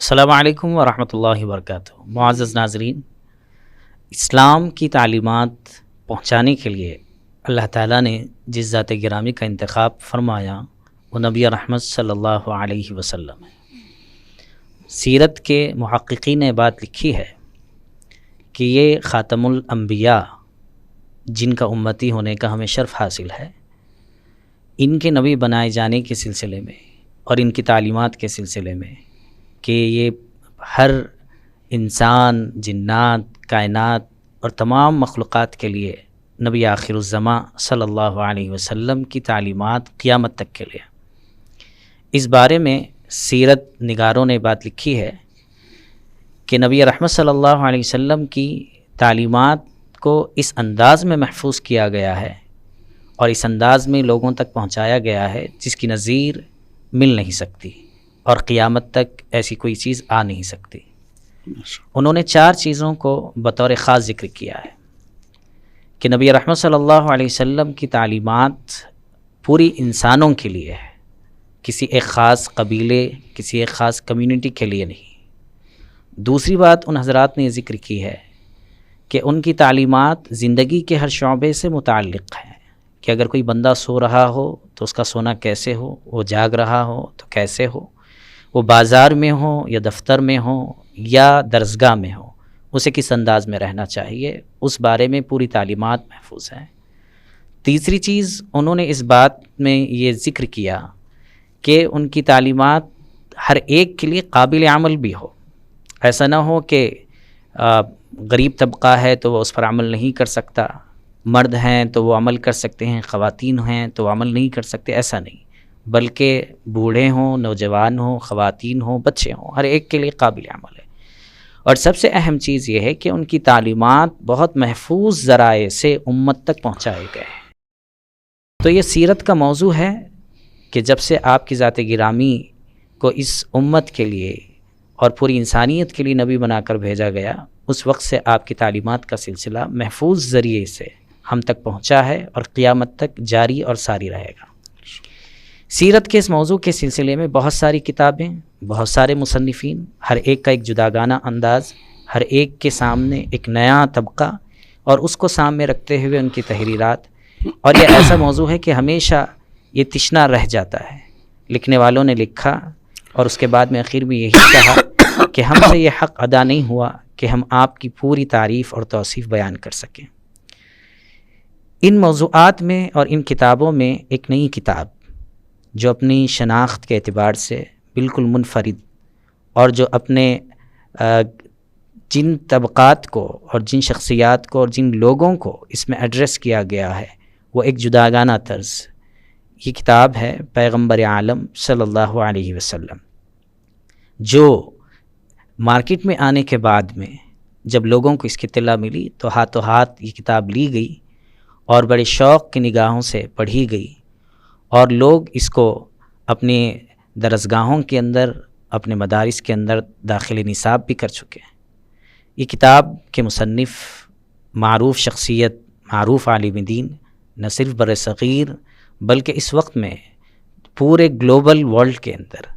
السلام علیکم ورحمۃ اللہ وبرکاتہ۔ معزز ناظرین، اسلام کی تعلیمات پہنچانے کے لیے اللہ تعالیٰ نے جس ذات گرامی کا انتخاب فرمایا وہ نبی رحمت صلی اللہ علیہ وسلم ہے۔ سیرت کے محققین نے بات لکھی ہے کہ یہ خاتم الانبیاء جن کا امتی ہونے کا ہمیں شرف حاصل ہے، ان کے نبی بنائے جانے کے سلسلے میں اور ان کی تعلیمات کے سلسلے میں کہ یہ ہر انسان، جنات، کائنات اور تمام مخلوقات کے لیے نبی آخر الزماں صلی اللہ علیہ وسلم کی تعلیمات قیامت تک کے لیے۔ اس بارے میں سیرت نگاروں نے بات لکھی ہے کہ نبی رحمت صلی اللہ علیہ وسلم کی تعلیمات کو اس انداز میں محفوظ کیا گیا ہے اور اس انداز میں لوگوں تک پہنچایا گیا ہے جس کی نظیر مل نہیں سکتی اور قیامت تک ایسی کوئی چیز آ نہیں سکتی۔ انہوں نے 4 چیزوں کو بطور خاص ذکر کیا ہے کہ نبی رحمت صلی اللہ علیہ وسلم کی تعلیمات پوری انسانوں کے لیے ہے، کسی ایک خاص قبیلے، کسی ایک خاص کمیونٹی کے لیے نہیں۔ دوسری بات ان حضرات نے یہ ذکر کی ہے کہ ان کی تعلیمات زندگی کے ہر شعبے سے متعلق ہیں کہ اگر کوئی بندہ سو رہا ہو تو اس کا سونا کیسے ہو، وہ جاگ رہا ہو تو کیسے ہو، وہ بازار میں ہو یا دفتر میں ہو یا درسگاہ میں ہو، اسے کس انداز میں رہنا چاہیے، اس بارے میں پوری تعلیمات محفوظ ہیں۔ تیسری چیز انہوں نے اس بات میں یہ ذکر کیا کہ ان کی تعلیمات ہر ایک کے لیے قابل عمل بھی ہو۔ ایسا نہ ہو کہ غریب طبقہ ہے تو وہ اس پر عمل نہیں کر سکتا، مرد ہیں تو وہ عمل کر سکتے ہیں، خواتین ہیں تو وہ عمل نہیں کر سکتے، ایسا نہیں، بلکہ بوڑھے ہوں، نوجوان ہوں، خواتین ہوں، بچے ہوں، ہر ایک کے لیے قابل عمل ہے۔ اور سب سے اہم چیز یہ ہے کہ ان کی تعلیمات بہت محفوظ ذرائع سے امت تک پہنچائے گئے ہیں۔ تو یہ سیرت کا موضوع ہے کہ جب سے آپ کی ذات گرامی کو اس امت کے لیے اور پوری انسانیت کے لیے نبی بنا کر بھیجا گیا، اس وقت سے آپ کی تعلیمات کا سلسلہ محفوظ ذریعے سے ہم تک پہنچا ہے اور قیامت تک جاری اور ساری رہے گا۔ سیرت کے اس موضوع کے سلسلے میں بہت ساری کتابیں، بہت سارے مصنفین، ہر ایک کا ایک جداگانہ انداز، ہر ایک کے سامنے ایک نیا طبقہ اور اس کو سامنے رکھتے ہوئے ان کی تحریرات، اور یہ ایسا موضوع ہے کہ ہمیشہ یہ تشنا رہ جاتا ہے۔ لکھنے والوں نے لکھا اور اس کے بعد میں آخر میں یہی کہا کہ ہم سے یہ حق ادا نہیں ہوا کہ ہم آپ کی پوری تعریف اور توصیف بیان کر سکیں۔ ان موضوعات میں اور ان کتابوں میں ایک نئی کتاب جو اپنی شناخت کے اعتبار سے بالکل منفرد اور جو اپنے جن طبقات کو اور جن شخصیات کو اور جن لوگوں کو اس میں ایڈریس کیا گیا ہے وہ ایک جداگانہ طرز، یہ کتاب ہے پیغمبر عالم صلی اللہ علیہ وسلم، جو مارکیٹ میں آنے کے بعد میں جب لوگوں کو اس کی اطلاع ملی تو ہاتھوں ہاتھ یہ کتاب لی گئی اور بڑے شوق کی نگاہوں سے پڑھی گئی، اور لوگ اس کو اپنے درسگاہوں کے اندر، اپنے مدارس کے اندر داخل نصاب بھی کر چکے ہیں۔ یہ کتاب کے مصنف معروف شخصیت، معروف عالم دین، نہ صرف بر صغیر بلکہ اس وقت میں پورے گلوبل ورلڈ کے اندر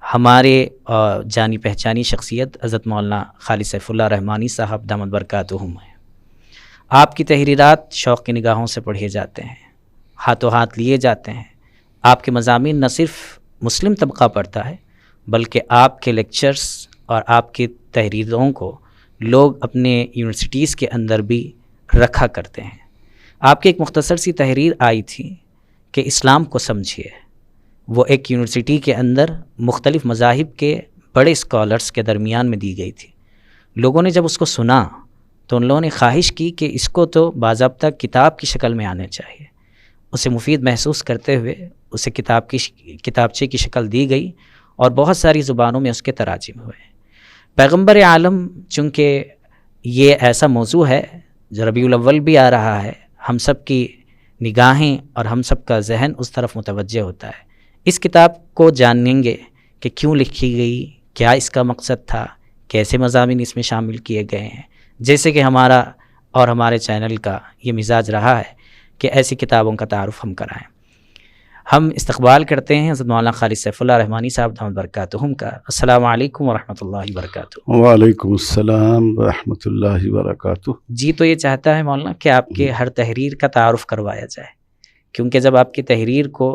ہمارے جانی پہچانی شخصیت حضرت مولانا خالد سیف اللہ رحمانی صاحب دامت برکاتہم ہیں۔ آپ کی تحریرات شوق کی نگاہوں سے پڑھے جاتے ہیں، ہاتھوں ہاتھ لیے جاتے ہیں۔ آپ کے مضامین نہ صرف مسلم طبقہ پڑھتا ہے بلکہ آپ کے لیکچرز اور آپ کی تحریروں کو لوگ اپنے یونیورسٹیز کے اندر بھی رکھا کرتے ہیں۔ آپ کی ایک مختصر سی تحریر آئی تھی کہ اسلام کو سمجھیے، وہ ایک یونیورسٹی کے اندر مختلف مذاہب کے بڑے اسکالرز کے درمیان میں دی گئی تھی۔ لوگوں نے جب اس کو سنا تو ان لوگوں نے خواہش کی کہ اس کو تو باضابطہ کتاب کی شکل میں آنا چاہیے۔ اسے مفید محسوس کرتے ہوئے اسے کتابچے کی شکل دی گئی اور بہت ساری زبانوں میں اس کے تراجم ہوئے۔ پیغمبر عالم چونکہ یہ ایسا موضوع ہے جو ربیع الاول بھی آ رہا ہے، ہم سب کی نگاہیں اور ہم سب کا ذہن اس طرف متوجہ ہوتا ہے۔ اس کتاب کو جانیں گے کہ کیوں لکھی گئی، کیا اس کا مقصد تھا، کیسے مضامین اس میں شامل کیے گئے ہیں، جیسے کہ ہمارا اور ہمارے چینل کا یہ مزاج رہا ہے کہ ایسی کتابوں کا تعارف ہم کرائیں۔ ہم استقبال کرتے ہیں حضرت مولانا خالد سیف اللہ رحمانی صاحب دامت برکاتہم کا۔ السلام علیکم ورحمۃ اللہ وبرکاتہ۔ وعلیکم السلام ورحمۃ اللہ وبرکاتہ۔ جی تو یہ چاہتا ہے مولانا کہ آپ کے ہر تحریر کا تعارف کروایا جائے، کیونکہ جب آپ کی تحریر کو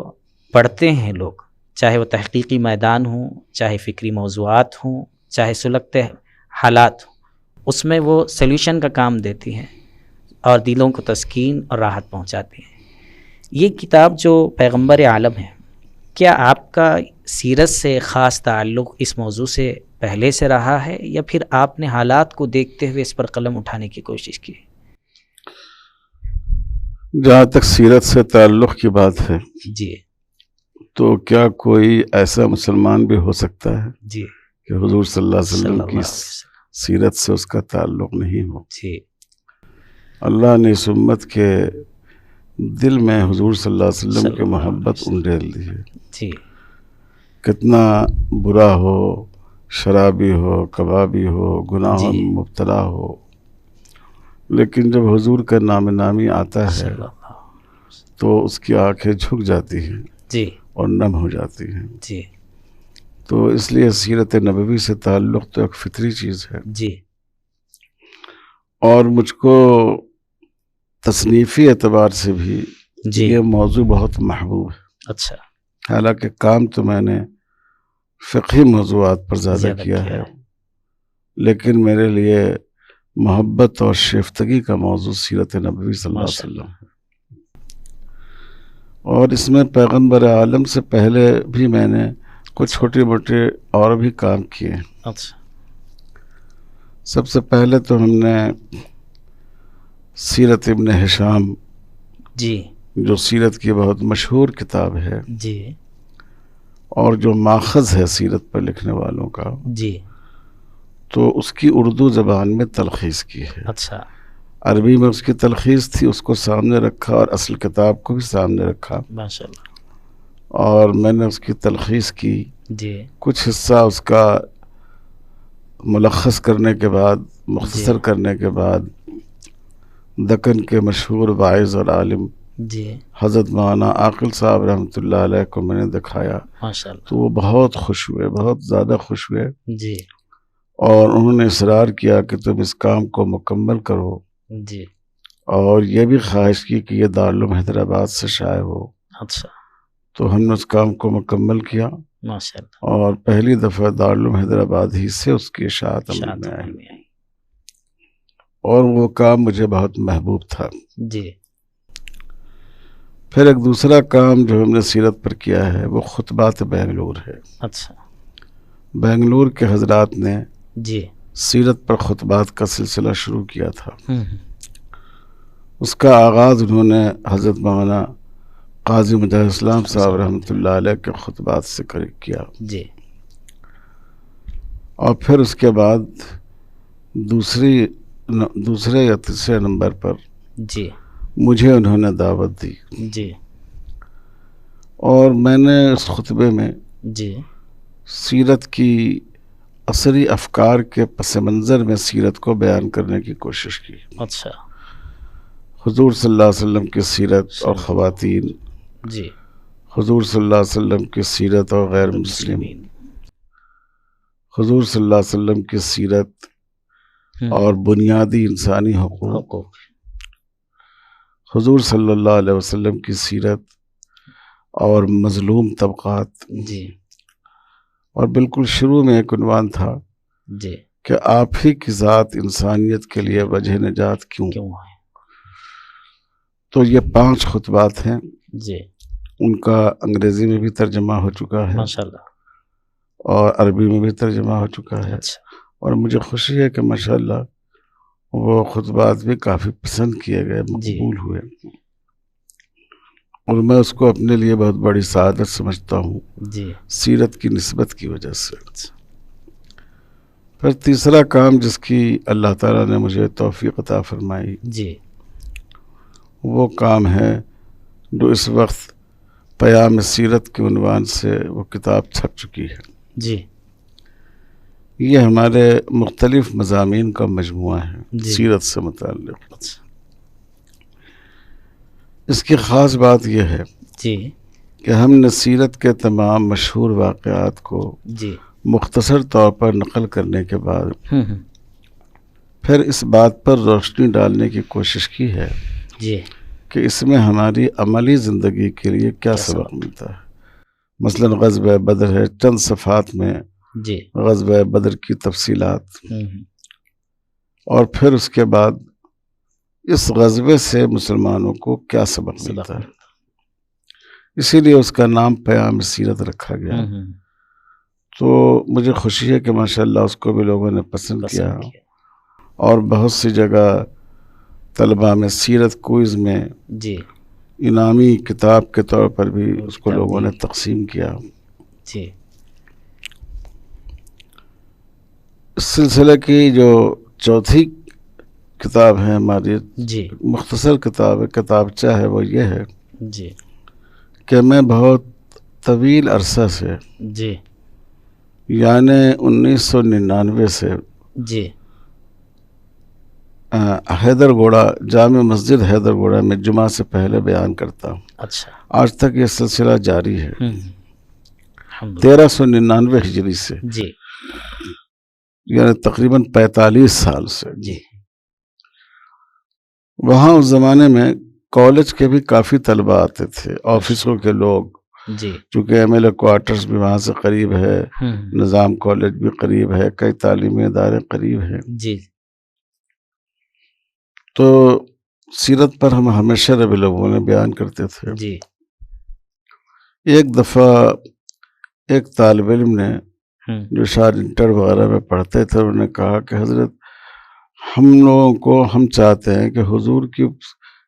پڑھتے ہیں لوگ، چاہے وہ تحقیقی میدان ہوں، چاہے فکری موضوعات ہوں، چاہے سلگتے حالات ہوں، اس میں وہ سلیوشن کا کام دیتی ہیں اور دلوں کو تسکین اور راحت پہنچاتی ہیں۔ یہ کتاب جو پیغمبر عالم ہے، کیا آپ کا سیرت سے خاص تعلق اس موضوع سے پہلے سے رہا ہے یا پھر آپ نے حالات کو دیکھتے ہوئے اس پر قلم اٹھانے کی کوشش کی؟ جہاں تک سیرت سے تعلق کی بات ہے جی تو کیا کوئی ایسا مسلمان بھی ہو سکتا ہے جی کہ حضور صلی اللہ علیہ صلی وسلم اللہ کی علیہ وسلم۔ سیرت سے اس کا تعلق نہیں ہو؟ جی اللہ نے اس امت کے دل میں حضور صلی اللہ علیہ وسلم صلی کی اللہ علیہ محبت وسلم۔ انڈیل دی ہے۔ جی کتنا برا ہو، شرابی ہو، کبابی ہو، گناہوں جی۔ میں مبتلا ہو، لیکن جب حضور کا نام نامی آتا ہے صلی اللہ۔ تو اس کی آنکھیں جھک جاتی ہیں جی اور نم ہو جاتی ہیں۔ جی تو اس لیے سیرت نبوی سے تعلق تو ایک فطری چیز ہے، جی اور مجھ کو تصنیفی اعتبار سے بھی جی۔ یہ موضوع بہت محبوب ہے۔ اچھا، حالانکہ کام تو میں نے فقہی موضوعات پر زیادہ کیا ہے، لیکن میرے لیے محبت اور شیفتگی کا موضوع سیرت نبوی صلی اللہ علیہ وسلم ہے۔ اور اس میں پیغمبر عالم سے پہلے بھی میں نے کچھ چھوٹے موٹے اور بھی کام کیے ہیں۔ اچھا سب سے پہلے تو ہم نے سیرت ابن ہشام، جی جو سیرت کی بہت مشہور کتاب ہے جی اور جو ماخذ ہے سیرت پر لکھنے والوں کا، جی۔ تو اس کی اردو زبان میں تلخیص کی ہے۔ اچھا عربی میں اس کی تلخیص تھی، اس کو سامنے رکھا اور اصل کتاب کو بھی سامنے رکھا، ماشاء اللہ۔ اور میں نے اس کی تلخیص کی۔ جی کچھ حصہ اس کا ملخص کرنے کے بعد، مختصر کرنے کے بعد، دکن کے مشہور واعظ اور عالم جی حضرت مولانا عاقل صاحب رحمۃ اللہ علیہ کو میں نے دکھایا، ماشاء اللہ۔ تو وہ بہت خوش ہوئے، بہت زیادہ خوش ہوئے، جی اور انہوں نے اصرار کیا کہ تم اس کام کو مکمل کرو، جی اور یہ بھی خواہش کی کہ یہ دارالعلوم حیدرآباد سے شائع ہو۔ اچھا تو ہم نے اس کام کو مکمل کیا، ماشاء اللہ۔ اور پہلی دفعہ دارالعلوم حیدرآباد ہی سے اس کی اشاعت عمل میں آئی، اور وہ کام مجھے بہت محبوب تھا۔ جی پھر ایک دوسرا کام جو ہم نے سیرت پر کیا ہے وہ خطبات بنگلور ہے۔ اچھا بنگلور کے حضرات نے جی سیرت پر خطبات کا سلسلہ شروع کیا تھا۔ ہوں اس کا آغاز انہوں نے حضرت مولانا قاضی مجاہد اسلام صاحب رحمۃ اللہ علیہ کے خطبات سے کیا، جی اور پھر اس کے بعد دوسرے یا تیسرے نمبر پر جی مجھے انہوں نے دعوت دی، جی اور میں نے اس خطبے میں جی سیرت کی عصری افکار کے پس منظر میں سیرت کو بیان کرنے کی کوشش کی۔ اچھا حضور صلی اللہ علیہ وسلم کی سیرت اور خواتین، جی حضور صلی اللہ علیہ وسلم کی سیرت اور غیر مسلم، حضور صلی اللہ علیہ وسلم کی سیرت اور بنیادی انسانی حقوق، حضور صلی اللہ علیہ وسلم کی سیرت اور مظلوم طبقات، جی اور بالکل شروع میں ایک عنوان تھا جی کہ آپ ہی کی ذات انسانیت کے لیے وجہ نجات کیوں۔ ہے؟ تو یہ 5 خطبات ہیں، جی ان کا انگریزی میں بھی ترجمہ ہو چکا ہے ماشاء اللہ۔ اور عربی میں بھی ترجمہ ہو چکا ہے، اچھا اور مجھے خوشی ہے کہ ماشاءاللہ وہ خطبات بھی کافی پسند کیے گئے، مقبول ہوئے، اور میں اس کو اپنے لیے بہت بڑی سعادت سمجھتا ہوں جی سیرت کی نسبت کی وجہ سے۔ پھر تیسرا کام جس کی اللہ تعالیٰ نے مجھے توفیق عطا فرمائی، جی وہ کام ہے جو اس وقت پیام سیرت کے عنوان سے وہ کتاب چھپ چکی ہے۔ جی یہ ہمارے مختلف مضامین کا مجموعہ ہے جی۔ سیرت سے متعلق۔ اچھا اس کی خاص بات یہ ہے جی کہ ہم نے سیرت کے تمام مشہور واقعات کو جی مختصر طور پر نقل کرنے کے بعد ہوں پھر اس بات پر روشنی ڈالنے کی کوشش کی ہے جی کہ اس میں ہماری عملی زندگی کے لیے کیا سبق ملتا ہے۔ مثلا غزوہ بدر ہے، چند صفحات میں جی غزوہ بدر کی تفصیلات، ہوں اور پھر اس کے بعد اس غزوے سے مسلمانوں کو کیا سبق ملتا ہے۔ اسی لیے اس کا نام پیام سیرت رکھا گیا۔ تو مجھے خوشی ہے کہ ماشاءاللہ اس کو بھی لوگوں نے پسند کیا، اور بہت سی جگہ طلبہ میں سیرت کوئز میں جی انعامی کتاب کے طور پر بھی اس کو لوگوں نے تقسیم کیا۔ جی اس سلسلے کی جو چوتھی کتاب ہے ہماری، جی مختصر کتاب ہے، کتابچہ ہے، وہ یہ ہے جی کہ میں بہت طویل عرصہ سے، جی یعنی 1999 سے جی حیدر گوڑا، جامع مسجد حیدر گوڑا میں جمعہ سے پہلے بیان کرتا ہوں۔ اچھا آج تک یہ سلسلہ جاری ہے، الحمدللہ 1399 ہجری سے، جی یعنی تقریباً 45 سال سے۔ جی وہاں اس زمانے میں کالج کے بھی کافی طلبہ آتے تھے، آفسوں کے لوگ، جی چونکہ ایم ایل اے کوارٹرز بھی وہاں سے قریب ہے، نظام کالج بھی قریب ہے، کئی تعلیمی ادارے قریب ہیں۔ جی تو سیرت پر ہم ہمیشہ ربی الاول میں بیان کرتے تھے۔ جی ایک دفعہ ایک طالب علم نے، جو شاید انٹر وغیرہ میں پڑھتے تھے، انہوں نے کہا کہ حضرت ہم لوگوں کو، ہم چاہتے ہیں کہ حضور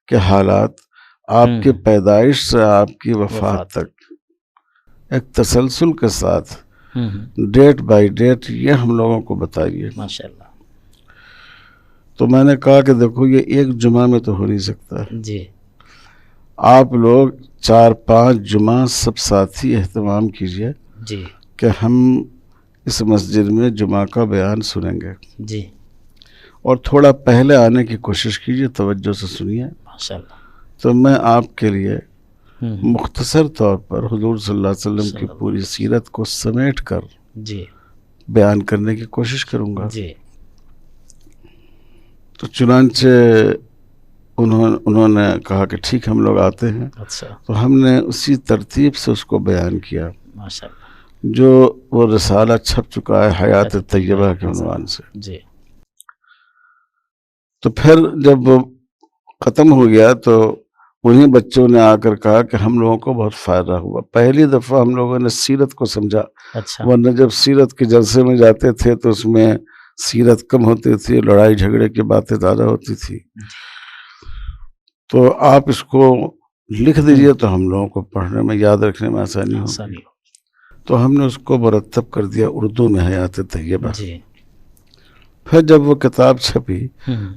کے حالات آپ کی پیدائش سے آپ کی وفات تک ایک تسلسل کے ساتھ ڈیٹ بائی ڈیٹ یہ ہم لوگوں کو بتائیے۔ ماشاءاللہ تو میں نے کہا کہ دیکھو یہ ایک جمعہ میں تو ہو نہیں سکتا، جی آپ لوگ 4-5 جمعہ سب ساتھی اہتمام کیجئے جی کہ ہم اس مسجد میں جمعہ کا بیان سنیں گے، جی اور تھوڑا پہلے آنے کی کوشش کیجئے، توجہ سے سنیے۔ ماشاءاللہ تو میں آپ کے لیے مختصر طور پر حضور صلی اللہ علیہ وسلم کی پوری سیرت کو سمیٹ کر جی بیان کرنے کی کوشش کروں گا۔ جی تو چنانچہ انہوں نے کہا کہ ٹھیک ہم لوگ آتے ہیں۔ اچھا تو ہم نے اسی ترتیب سے اس کو بیان کیا، ماشاءاللہ جو وہ رسالہ چھپ چکا ہے حیات طیبہ کے عنوان سے۔ جی تو پھر جب وہ ختم ہو گیا تو انہیں بچوں نے آ کر کہا کہ ہم لوگوں کو بہت فائدہ ہوا، پہلی دفعہ ہم لوگوں نے سیرت کو سمجھا، اچھا ورنہ جب سیرت کے جلسے میں جاتے تھے تو اس میں سیرت کم ہوتی تھی، لڑائی جھگڑے کی باتیں زیادہ ہوتی تھی۔ تو آپ اس کو لکھ دیجئے تو ہم لوگوں کو پڑھنے میں، یاد رکھنے میں آسانی ہوگی۔ تو ہم نے اس کو مرتب کر دیا اردو میں، حیات طیبہ۔ جی پھر جب وہ کتاب چھپی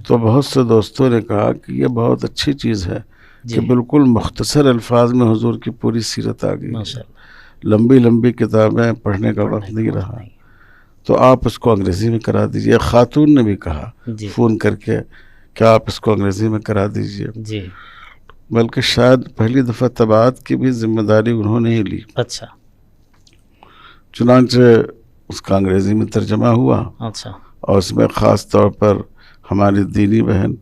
تو بہت سے دوستوں نے کہا کہ یہ بہت اچھی چیز ہے کہ بالکل مختصر الفاظ میں حضور کی پوری سیرت آ گئی ہے، لمبی لمبی کتابیں پڑھنے کا وقت نہیں رہا، تو آپ اس کو انگریزی میں کرا دیجئے۔ خاتون نے بھی کہا فون کر کے کہ آپ اس کو انگریزی میں کرا دیجئے، جی بلکہ شاید پہلی دفعہ طباعت کی بھی ذمہ داری انہوں نے ہی لی۔ اچھا چنانچہ اس کا انگریزی میں ترجمہ ہوا، اچھا اور اس میں خاص طور پر ہماری دینی بہن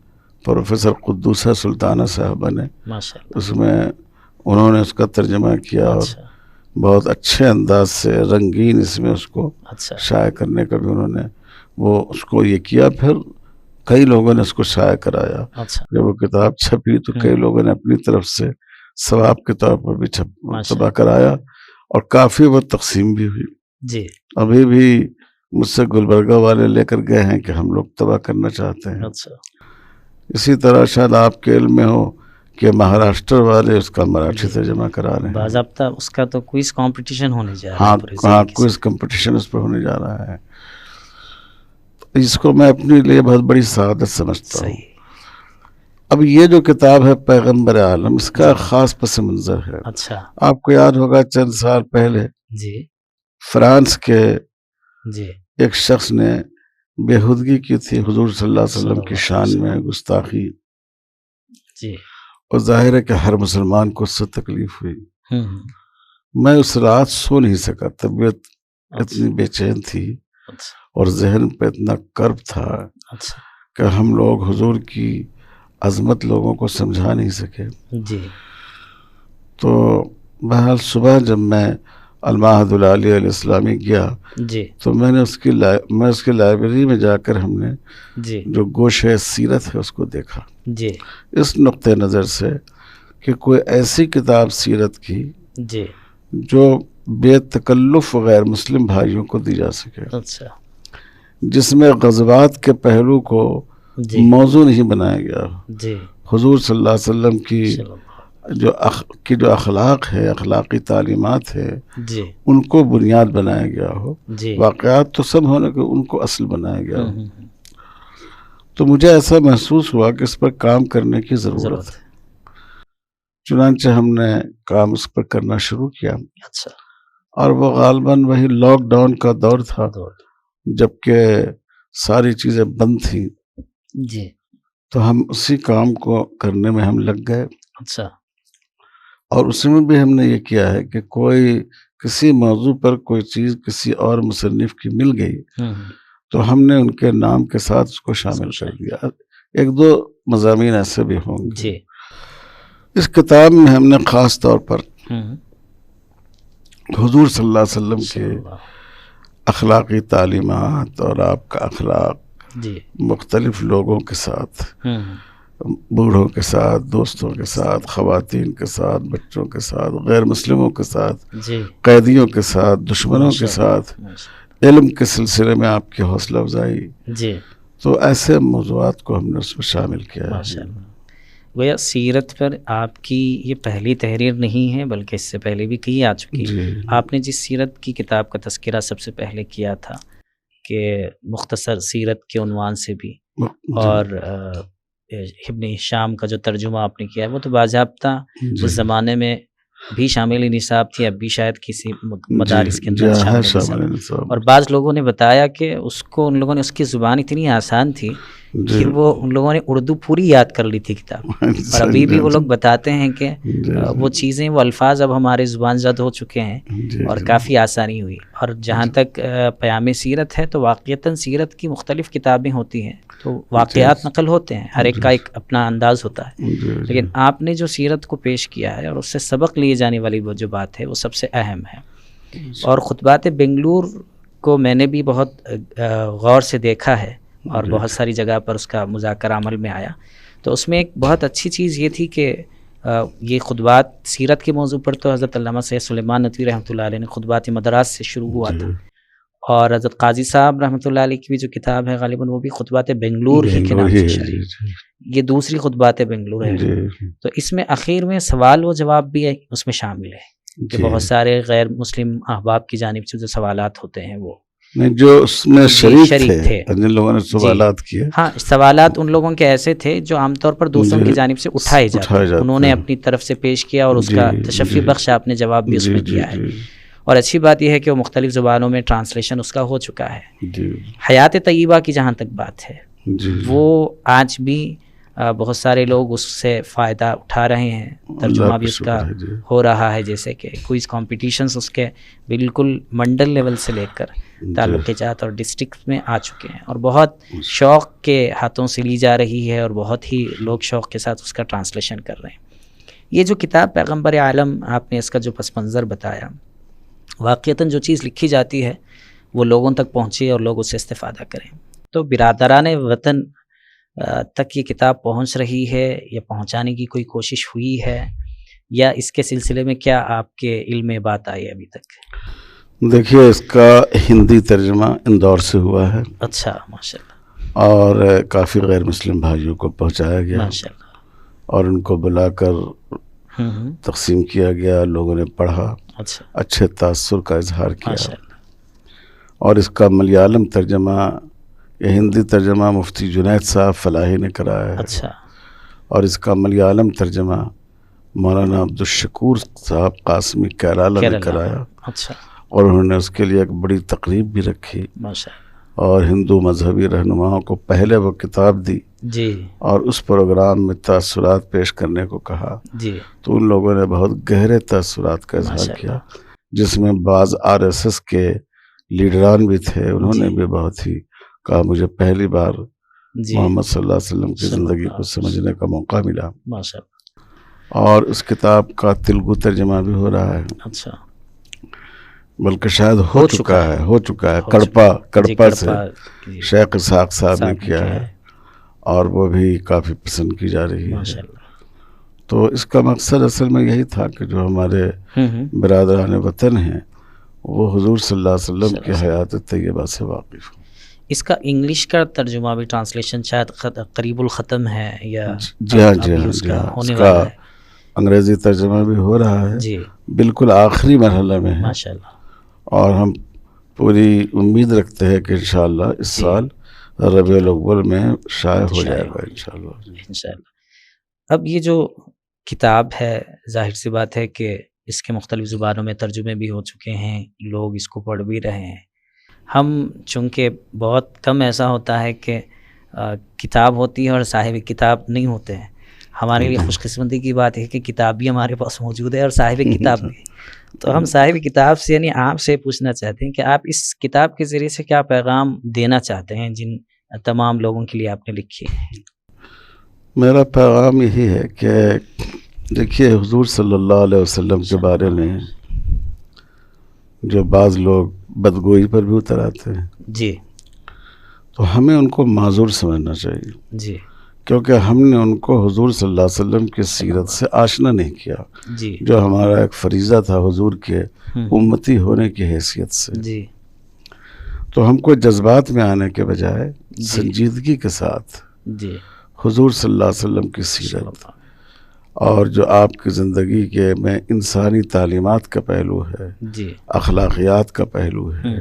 پروفیسر قدوسہ سلطانہ صاحبہ نے، ماشاءاللہ اس میں انہوں نے اس کا ترجمہ کیا، اور بہت اچھے انداز سے رنگین اس میں اس کو شائع کرنے کا بھی انہوں نے وہ اس کو یہ کیا۔ پھر کئی لوگوں نے اس کو شائع کرایا۔ جب وہ کتاب چھپی تو کئی لوگوں نے اپنی طرف سے ثواب کے طور پر بھی طبع کرایا، اور کافی وہ تقسیم بھی ہوئی۔ جی ابھی بھی مجھ سے گلبرگہ والے لے کر گئے ہیں کہ ہم لوگ طبع کرنا چاہتے ہیں۔ اسی طرح شاید آپ کے علم میں ہو کہ مہاراشٹر والے اس کا مراٹھی ترجمہ کرا رہے ہیں۔ باضابطہ اس کا تو کوئز کمپٹیشن ہونے جا رہا ہے۔ ہاں کوئز کمپٹیشن اس پر ہونے جا رہا ہے۔ اس کو میں اپنے لیے بہت بڑی سعادت سمجھتا ہوں۔ اب یہ جو کتاب ہے پیغمبر عالم، اس کا خاص پس منظر ہے۔ اچھا آپ کو یاد ہوگا چند سال پہلے جی فرانس کے جی ایک شخص نے بےہودگی کی تھی حضور صلی اللہ علیہ وسلم کی شان میں، گستاخی، جی اور ظاہر ہے کہ ہر مسلمان کو اس سے تکلیف ہوئی۔ میں اس رات سو نہیں سکا، طبیعت اتنی بے چین تھی اور ذہن پہ اتنا کرب تھا کہ ہم لوگ حضور کی عظمت لوگوں کو سمجھا نہیں سکے. جی. تو بہرحال صبح جب میں المعہد العالیہ الاسلامی گیا جی. تو میں نے اس کی لائبریری میں جا کر ہم نے جی. جو گوشہ سیرت ہے اس کو دیکھا. جی. اس نقطۂ نظر سے کہ کوئی ایسی کتاب سیرت کی جی جو بے تکلف غیر مسلم بھائیوں کو دی جا سکے، اچھا، جس میں غزوات کے پہلو کو جی موضوع نہیں بنایا گیا. جی حضور صلی اللہ علیہ وسلم کی جو اخلاق ہے، اخلاقی تعلیمات ہے، جی ان کو بنیاد بنایا گیا ہو. جی. واقعات تو سب ہونے کہ ان کو اصل بنایا گیا ہو. تو مجھے ایسا محسوس ہوا کہ اس پر کام کرنے کی ضرورت ہے. چنانچہ ہم نے کام اس پر کرنا شروع کیا. اچھا. اور وہ غالباً وہی لاک ڈاؤن کا دور تھا جبکہ ساری چیزیں بند تھیں. جی. تو ہم اسی کام کو کرنے میں ہم لگ گئے. اچھا. اور اس میں بھی ہم نے یہ کیا ہے کہ کسی موضوع پر کوئی چیز کسی اور مصنف کی مل گئی تو ہم نے ان کے نام کے ساتھ اس کو شامل کر دیا. ایک دو مضامین ایسے بھی ہوں گے. جی. اس کتاب میں ہم نے خاص طور پر حضور صلی اللہ علیہ وسلم کے اخلاقی تعلیمات اور آپ کا اخلاق جی مختلف لوگوں کے ساتھ، بوڑھوں کے ساتھ، دوستوں کے ساتھ، خواتین کے ساتھ، بچوں کے ساتھ، غیر مسلموں کے ساتھ، جی قیدیوں کے ساتھ، دشمنوں کے ساتھ، علم کے سلسلے میں آپ کی حوصلہ افزائی. جی. تو ایسے موضوعات کو ہم نے اس میں شامل کیا ہے. گویا سیرت پر آپ کی یہ پہلی تحریر نہیں ہے بلکہ اس سے پہلے بھی کی آ چکی. آپ نے جس سیرت کی کتاب کا تذکرہ سب سے پہلے کیا تھا کہ مختصر سیرت کے عنوان سے بھی، اور ابن ہشام کا جو ترجمہ آپ نے کیا ہے وہ تو باضابطہ اس زمانے میں بھی شامل نصاب تھی، اب بھی شاید کسی مدارس کے اندر شامل نصاب. اور بعض لوگوں نے بتایا کہ ان لوگوں نے اس کی زبان اتنی آسان تھی کہ وہ ان لوگوں نے اردو پوری یاد کر لی تھی کتاب. اور ابھی بھی وہ لوگ بتاتے ہیں کہ وہ چیزیں، وہ الفاظ اب ہمارے زبان زد ہو چکے ہیں اور کافی آسانی ہوئی. اور جہاں تک پیام سیرت ہے تو واقعتاً سیرت کی مختلف کتابیں ہوتی ہیں تو واقعات نقل ہوتے ہیں، ہر ایک کا ایک اپنا انداز ہوتا ہے. لیکن آپ نے جو سیرت کو پیش کیا ہے اور اس سے سبق لیے جانے والی وہ جو بات ہے وہ سب سے اہم ہے. اور خطبات بنگلور کو میں نے بھی بہت غور سے دیکھا ہے اور بہت ساری جگہ پر اس کا مذاکرہ عمل میں آیا. تو اس میں ایک بہت اچھی چیز یہ تھی کہ یہ خطبات سیرت کے موضوع پر تو حضرت علامہ سید سلیمان ندوی رحمۃ اللہ علیہ نے خطبات مدراس سے شروع ہوا تھا، اور حضرت قاضی صاحب رحمۃ اللہ علیہ کی بھی جو کتاب ہے غالباً وہ بھی خطبات بنگلور ہی کے نام سے شائع. یہ دوسری خطبات بنگلور ہے. تو اس میں اخیر میں سوال و جواب بھی اس میں شامل ہے کہ بہت سارے غیر مسلم احباب کی جانب سے جو سوالات ہوتے ہیں وہ جو اس میں شریک تھے جن لوگوں نے سوالات کیے. ہاں، سوالات ان لوگوں کے ایسے تھے جو عام طور پر دوسروں کی جانب سے اٹھائے جاتے، انہوں نے اپنی طرف سے پیش کیا اور اس کا تشفی بخش آپ نے جواب بھی اس میں کیا ہے. اور اچھی بات یہ ہے کہ وہ مختلف زبانوں میں ٹرانسلیشن اس کا ہو چکا ہے. حیات طیبہ کی جہاں تک بات ہے وہ آج بھی بہت سارے لوگ اس سے فائدہ اٹھا رہے ہیں، ترجمہ بھی اس کا ہو رہا ہے. جیسے کہ کوئز کمپٹیشنز اس کے بالکل منڈل لیول سے لے کر تعلق جات اور ڈسٹرکٹ میں آ چکے ہیں، اور بہت شوق کے ہاتھوں سے لی جا رہی ہے اور بہت ہی لوگ شوق کے ساتھ اس کا ٹرانسلیشن کر رہے ہیں. یہ جو کتاب پیغمبر عالم، آپ نے اس کا جو پس منظر بتایا، واقعتاً جو چیز لکھی جاتی ہے وہ لوگوں تک پہنچے اور لوگ اس سے استفادہ کریں. تو برادران وطن تک یہ کتاب پہنچ رہی ہے یا پہنچانے کی کوئی کوشش ہوئی ہے، یا اس کے سلسلے میں کیا آپ کے علم میں بات آئی ابھی تک؟ دیکھیے، اس کا ہندی ترجمہ اندور سے ہوا ہے. اچھا، ماشاءاللہ. اور کافی غیر مسلم بھائیوں کو پہنچایا گیا، ماشاءاللہ. اور ان کو بلا کر تقسیم کیا گیا، لوگوں نے پڑھا، اچھا، اچھے تاثر کا اظہار کیا. ماشاءاللہ. اور اس کا ملیالم ترجمہ یا ہندی ترجمہ مفتی جنید صاحب فلاحی نے کرایا ہے. اچھا. اور اس کا ملیالم ترجمہ مولانا عبدالشکور صاحب قاسمی کیرالہ نے کرایا. اچھا. اور انہوں نے اس کے لیے ایک بڑی تقریب بھی رکھی، ماشاءاللہ. اور ہندو مذہبی رہنماؤں کو پہلے وہ کتاب دی جی، اور اس پروگرام میں تاثرات پیش کرنے کو کہا. جی. تو ان لوگوں نے بہت گہرے تاثرات کا اظہار کیا. جس میں بعض RSS کے لیڈران بھی تھے، انہوں نے بھی بہت ہی کہا مجھے پہلی بار محمد صلی اللہ علیہ وسلم کی زندگی کو سمجھنے کا موقع ملا، اور اس کتاب کا تلگو ترجمہ بھی ہو رہا ہے، اچھا، بلکہ شاید ہو چکا ہے کڑپا سے شیخ اسحاق صاحب نے کیا ہے، اور وہ بھی کافی پسند کی جا رہی ہے۔ تو اس کا مقصد اصل میں یہی تھا کہ جو ہمارے برادران وطن ہیں وہ حضور صلی اللہ علیہ وسلم کی حیات طیبہ سے واقف ہوں۔ اس کا انگلش کا ترجمہ بھی ٹرانسلیشن شاید قریب الختم ہے یا؟ جی ہاں اس کا انگریزی ترجمہ بھی ہو رہا ہے، جی بالکل آخری مرحلہ میں ہے ماشاءاللہ، اور ہم پوری امید رکھتے ہیں کہ انشاءاللہ اس سال ربیع الاول میں شائع ہو جائے گا انشاءاللہ۔ اب یہ جو کتاب ہے ظاہر سی بات ہے کہ اس کے مختلف زبانوں میں ترجمے بھی ہو چکے ہیں، لوگ اس کو پڑھ بھی رہے ہیں۔ ہم چونکہ بہت کم ایسا ہوتا ہے کہ کتاب ہوتی ہے اور صاحب کتاب نہیں ہوتے ہیں، ہمارے لیے خوش قسمتی کی بات ہے کہ کتاب بھی ہمارے پاس موجود ہے اور صاحب کتاب بھی۔ تو ہم صاحب کتاب سے یعنی آپ سے پوچھنا چاہتے ہیں کہ آپ اس کتاب کے ذریعے سے کیا پیغام دینا چاہتے ہیں جن تمام لوگوں کے لیے آپ نے لکھی ہے؟ میرا پیغام یہی ہے کہ دیکھیے حضور صلی اللہ علیہ وسلم کے بارے میں جو بعض لوگ بدگوئی پر بھی اتر آتے ہیں، جی، تو ہمیں ان کو معذور سمجھنا چاہیے، جی، کیونکہ ہم نے ان کو حضور صلی اللہ علیہ وسلم کی سیرت سے آشنا نہیں کیا، جی، جو ہمارا ایک فریضہ تھا حضور کے امتی ہونے کی حیثیت سے۔ جی، تو ہم کو جذبات میں آنے کے بجائے سنجیدگی کے ساتھ جی حضور صلی اللہ علیہ وسلم کی سیرت اور جو آپ کی زندگی کے میں انسانی تعلیمات کا پہلو ہے، جی، اخلاقیات کا پہلو ہے،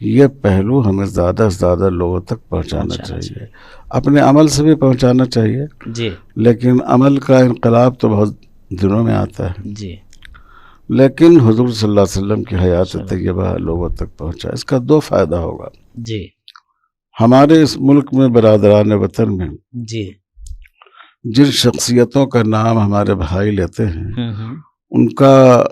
یہ پہلو ہمیں زیادہ سے زیادہ لوگوں تک پہنچانا چاہیے، اپنے عمل سے بھی پہنچانا چاہیے، جی، لیکن عمل کا انقلاب تو بہت دنوں میں آتا ہے، جی، لیکن حضور صلی اللہ علیہ وسلم کی حیات طیبہ لوگوں تک پہنچا، اس کا دو فائدہ ہوگا۔ جی، ہمارے اس ملک میں برادران وطن میں جی، جن شخصیتوں کا نام ہمارے بھائی لیتے ہیں ان کا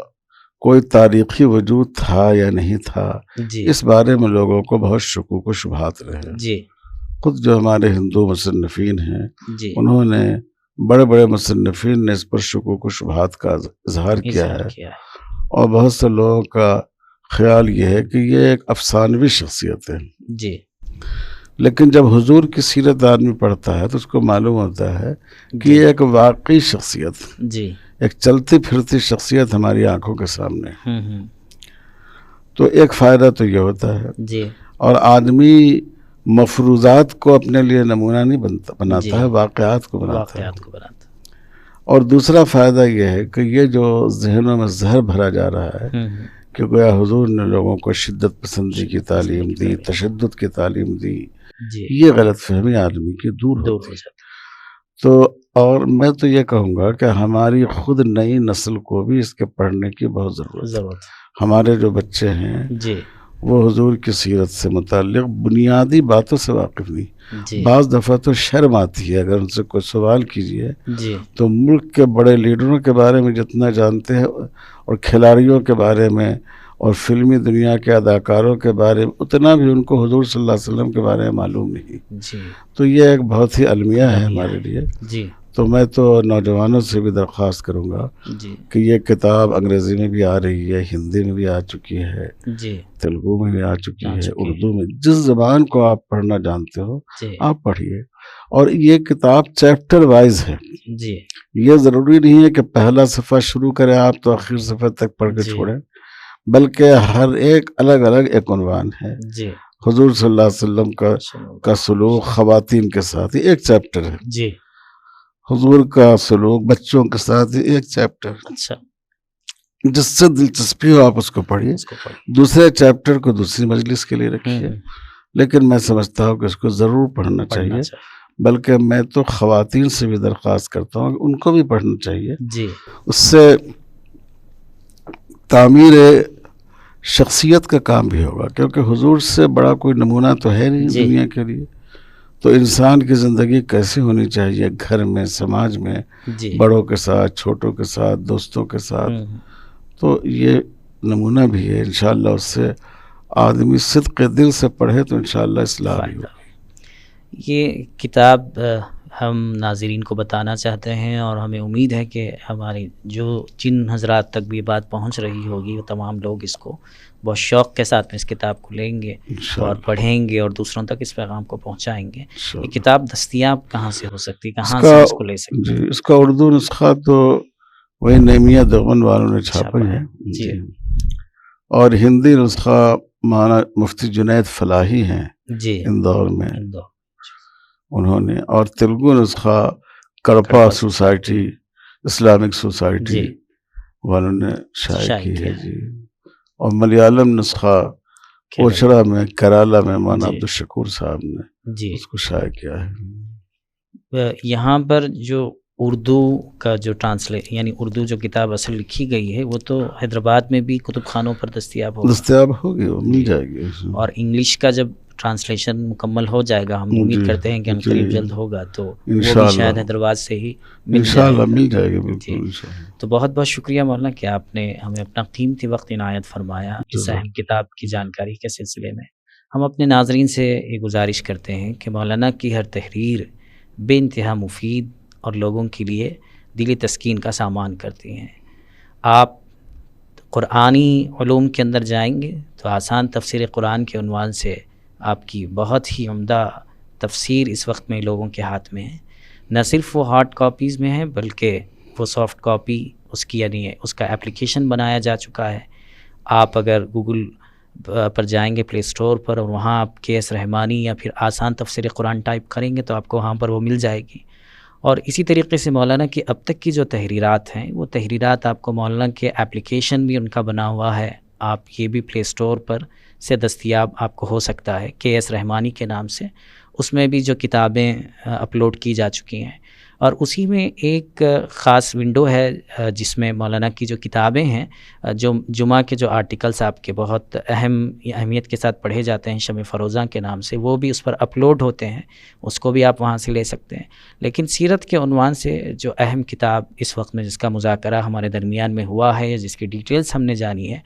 کوئی تاریخی وجود تھا یا نہیں تھا، جی، اس بارے میں لوگوں کو بہت شکوک و شبہات رہے۔ جی، خود جو ہمارے ہندو مصنفین ہیں جی، انہوں نے بڑے بڑے مصنفین نے اس پر شکوک و شبہات کا اظہار کیا ہے، اور بہت سے لوگوں کا خیال یہ ہے کہ یہ ایک افسانوی شخصیت ہے، جی، لیکن جب حضور کی سیرت آدمی پڑھتا ہے تو اس کو معلوم ہوتا ہے کہ یہ ایک واقعی شخصیت، جی، ایک چلتی پھرتی شخصیت ہماری آنکھوں کے سامنے۔ تو ایک فائدہ تو یہ ہوتا ہے، جی، اور آدمی مفروضات کو اپنے لیے نمونہ نہیں بناتا ہے، واقعات کو بناتا ہے۔ اور دوسرا فائدہ یہ ہے کہ یہ جو ذہنوں میں زہر بھرا جا رہا ہے کہ گویا حضور نے لوگوں کو شدت پسندی کی تعلیم دی، تشدد کی تعلیم دی، یہ غلط فہمی آدمی کی دور ہوتی ہے۔ تو اور میں تو یہ کہوں گا کہ ہماری خود نئی نسل کو بھی اس کے پڑھنے کی بہت ضرورت ہے۔ ہمارے جو بچے ہیں وہ حضور کی سیرت سے متعلق بنیادی باتوں سے واقف نہیں، بعض دفعہ تو شرم آتی ہے اگر ان سے کوئی سوال کیجئے تو ملک کے بڑے لیڈروں کے بارے میں جتنا جانتے ہیں اور کھلاڑیوں کے بارے میں اور فلمی دنیا کے اداکاروں کے بارے میں اتنا بھی ان کو حضور صلی اللہ علیہ وسلم کے بارے میں معلوم نہیں۔ تو یہ ایک بہت ہی المیہ ہے ہمارے لیے۔ تو میں تو نوجوانوں سے بھی درخواست کروں گا کہ یہ کتاب انگریزی میں بھی آ رہی ہے، ہندی میں بھی آ چکی ہے، تیلگو میں بھی آ چکی ہے، اردو میں، جس زبان کو آپ پڑھنا جانتے ہو آپ پڑھیے۔ اور یہ کتاب چیپٹر وائز ہے، یہ ضروری نہیں ہے کہ پہلا صفحہ شروع کریں آپ تو آخر صفحہ تک پڑھ کے چھوڑیں، بلکہ ہر ایک الگ الگ ایک عنوان ہے۔ حضور صلی اللہ علیہ وسلم کا سلوک خواتین کے ساتھ ایک چیپٹر ہے، حضور کا سلوک بچوں کے ساتھ ایک چیپٹر، جس سے دلچسپی ہو آپ اس کو پڑھیے، دوسرے چیپٹر کو دوسری مجلس کے لیے رکھیے، لیکن میں سمجھتا ہوں کہ اس کو ضرور پڑھنا چاہیے، بلکہ میں تو خواتین سے بھی درخواست کرتا ہوں کہ ان کو بھی پڑھنا چاہیے۔ اس سے تعمیر شخصیت کا کام بھی ہوگا، کیونکہ حضور سے بڑا کوئی نمونہ تو ہے نہیں دنیا کے لیے۔ تو انسان کی زندگی کیسی ہونی چاہیے گھر میں، سماج میں، بڑوں کے ساتھ، چھوٹوں کے ساتھ، دوستوں کے ساتھ، تو یہ نمونہ بھی ہے. انشاءاللہ اس سے آدمی صدق دل سے پڑھے تو انشاءاللہ اصلاح بھی فائدہ. ہوگی. یہ کتاب ہم ناظرین کو بتانا چاہتے ہیں اور ہمیں امید ہے کہ ہماری جن حضرات تک بھی بات پہنچ رہی ہوگی وہ تمام لوگ اس کو بہت شوق کے ساتھ میں اس کتاب کو لیں گے اور پڑھیں گے اور دوسروں تک اس پیغام کو پہنچائیں گے. یہ کتاب دستیاب کہاں سے ہو سکتی، کہاں سے اس کو لے سکتے ہیں؟ جی اس کا اردو نسخہ تو وہی نعمیہ دیوبند والوں نے چھاپا ہے جی. اور ہندی نسخہ مولانا مفتی جنید فلاحی ہیں جی اندور میں انہوں نے، اور تیلگو نسخہ کڑپا سوسائٹی اسلامک سوسائٹی والوں نے شائع کی ہے. جی اور ملیالم نسخہ اوچڑا میں کرالا میں مولانا عبدالشکور صاحب نے اس کو شائع کیا ہے. یہاں پر جو اردو کا جو یعنی اردو جو کتاب اصل لکھی گئی ہے وہ تو حیدرآباد میں بھی کتب خانوں پر دستیاب ہوگی، وہ مل جائے گی. اور انگلش کا جب ٹرانسلیشن مکمل ہو جائے گا، ہم امید کرتے ہیں کہ ان قریب جلد ہوگا، تو وہ بھی شاید حیدرآباد سے ہی انشاءاللہ مل جائے گا. بالکل. تو بہت بہت شکریہ مولانا کہ آپ نے ہمیں اپنا قیمتی وقت عنایت فرمایا اس اہم کتاب کی جانکاری کے سلسلے میں. ہم اپنے ناظرین سے یہ گزارش کرتے ہیں کہ مولانا کی ہر تحریر بے انتہا مفید اور لوگوں کے لیے دلی تسکین کا سامان کرتی ہیں. آپ قرآنی علوم کے اندر جائیں گے تو آسان تفسیر قرآن کے عنوان سے آپ کی بہت ہی عمدہ تفسیر اس وقت میں لوگوں کے ہاتھ میں ہے. نہ صرف وہ ہارڈ کاپیز میں ہے بلکہ وہ سافٹ کاپی اس کی یعنی اس کا اپلیکیشن بنایا جا چکا ہے. آپ اگر گوگل پر جائیں گے پلے اسٹور پر اور وہاں آپ کے رحمانی یا پھر آسان تفسیر قرآن ٹائپ کریں گے تو آپ کو وہاں پر وہ مل جائے گی. اور اسی طریقے سے مولانا کی اب تک کی جو تحریرات ہیں وہ تحریرات آپ کو مولانا کے اپلیکیشن بھی ان کا بنا ہوا ہے، آپ یہ بھی پلے اسٹور پر سے دستیاب آپ کو ہو سکتا ہے کے رحمانی کے نام سے. اس میں بھی جو کتابیں اپلوڈ کی جا چکی ہیں اور اسی میں ایک خاص ونڈو ہے جس میں مولانا کی جو کتابیں ہیں، جو جمعہ کے جو آرٹیکلس آپ کے بہت اہمیت کے ساتھ پڑھے جاتے ہیں شمع فروزاں کے نام سے، وہ بھی اس پر اپلوڈ ہوتے ہیں، اس کو بھی آپ وہاں سے لے سکتے ہیں. لیکن سیرت کے عنوان سے جو اہم کتاب اس وقت میں جس کا مذاکرہ ہمارے درمیان میں ہوا ہے، جس کی ڈیٹیلز ہم نے جانی ہے،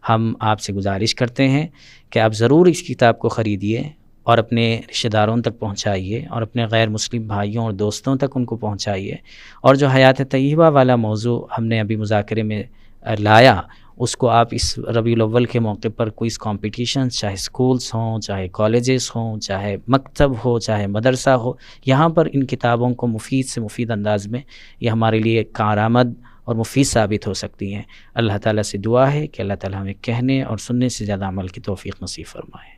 ہم آپ سے گزارش کرتے ہیں کہ آپ ضرور اس کتاب کو خریدیے اور اپنے رشتہ داروں تک پہنچائیے اور اپنے غیر مسلم بھائیوں اور دوستوں تک ان کو پہنچائیے. اور جو حیات طیبہ والا موضوع ہم نے ابھی مذاکرے میں لایا، اس کو آپ اس ربیع الاول کے موقع پر کوئز کمپٹیشنز، چاہے اسکولز ہوں، چاہے کالجز ہوں، چاہے مکتب ہو، چاہے مدرسہ ہو، یہاں پر ان کتابوں کو مفید سے مفید انداز میں یہ ہمارے لیے کارآمد اور مفید ثابت ہو سکتی ہیں. اللہ تعالیٰ سے دعا ہے کہ اللہ تعالیٰ ہمیں کہنے اور سننے سے زیادہ عمل کی توفیق نصیب فرمائے.